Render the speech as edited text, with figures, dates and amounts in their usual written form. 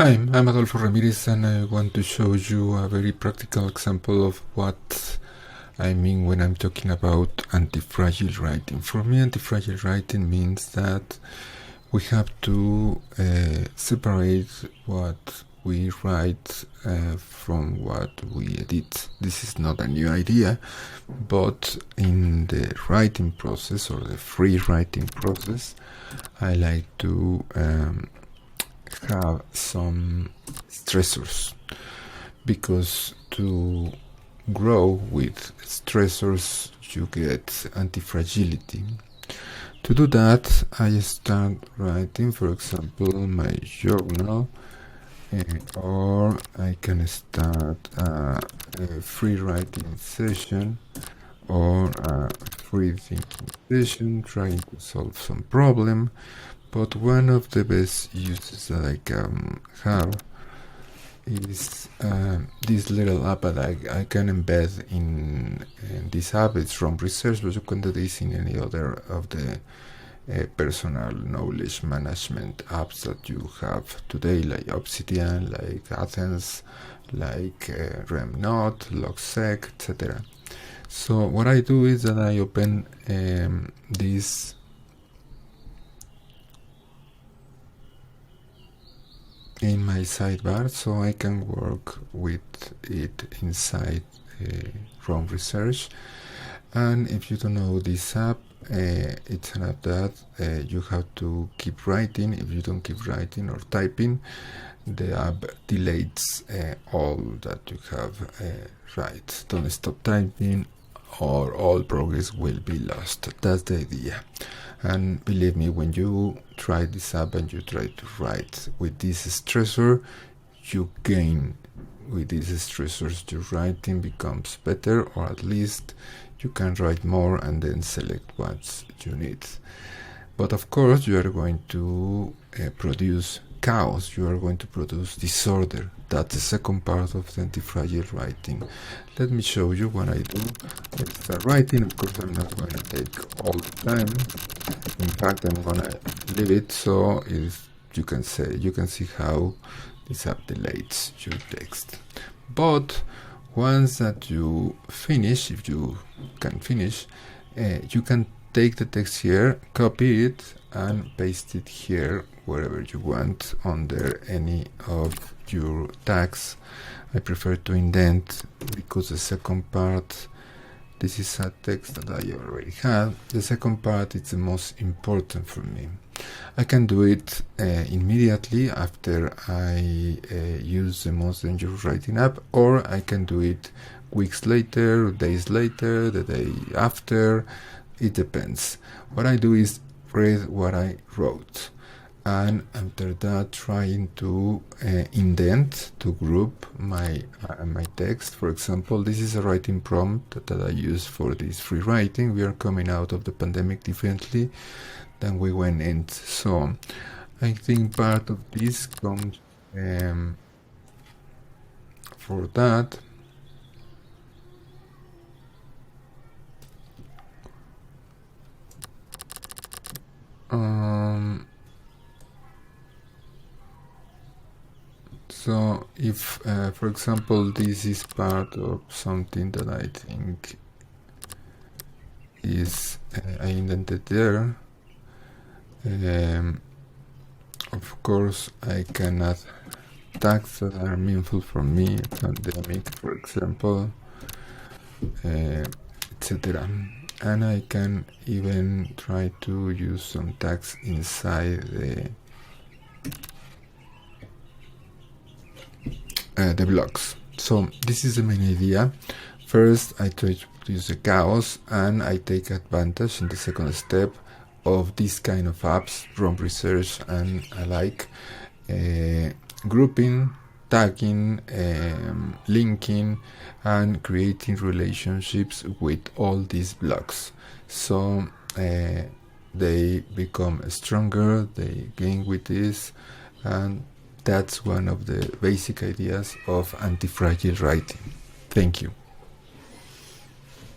Hi, I'm Adolfo Ramirez, and I want to show you a very practical example of what I mean when I'm talking about antifragile writing. For me, antifragile writing means that we have to separate what we write from what we edit. This is not a new idea, but in the writing process or the free writing process, I like to have some stressors, because to grow with stressors you get antifragility. To do that, I start writing, for example, my journal, or I can start a free writing session or a free thinking session, trying to solve some problem. But one of the best uses that I can have is this little app that I can embed in this app. It's from research, but you can do this in any other of the personal knowledge management apps that you have today, like Obsidian, like Athens, like RemNote, logseq, etc. So what I do is that I open this in my sidebar, so I can work with it inside Chrome Research. And if you don't know this app, it's an app that you have to keep writing. If you don't keep writing or typing, the app deletes all that you have write. Don't stop typing or all progress will be lost. That's the idea. And believe me, when you try this app and you try to write with this stressor, you gain with these stressors. Your writing becomes better, or at least you can write more and then select what you need. But of course, you are going to produce chaos. You are going to produce disorder. That's the second part of the antifragile writing. Let me show you what I do. I start writing. Of course, I'm not going to take all the time. In fact, I'm going to leave it so you can see how this app deletes your text. But once that you finish, if you can finish, you can take the text here, copy it, and paste it here wherever you want under any of your tags. I prefer to indent because the second part, this is a text that I already have. The second part is the most important for me. I can do it immediately after I use the most dangerous writing app, or I can do it weeks later, days later, the day after. It depends. What I do is read what I wrote, and after that trying to indent, to group my text. For example, this is a writing prompt that I use for this free writing. We are coming out of the pandemic differently than we went in, so I think part of this comes for that. So if, for example, this is part of something that I think is I indented there, of course I can add tags that are meaningful for me, pandemic, for example, etc. And I can even try to use some tags inside the blocks. So this is the main idea. First, I try to produce the chaos, and I take advantage in the second step of this kind of apps from research and alike, grouping, tagging, linking, and creating relationships with all these blocks. So they become stronger, they gain with this, and that's one of the basic ideas of antifragile writing. Thank you.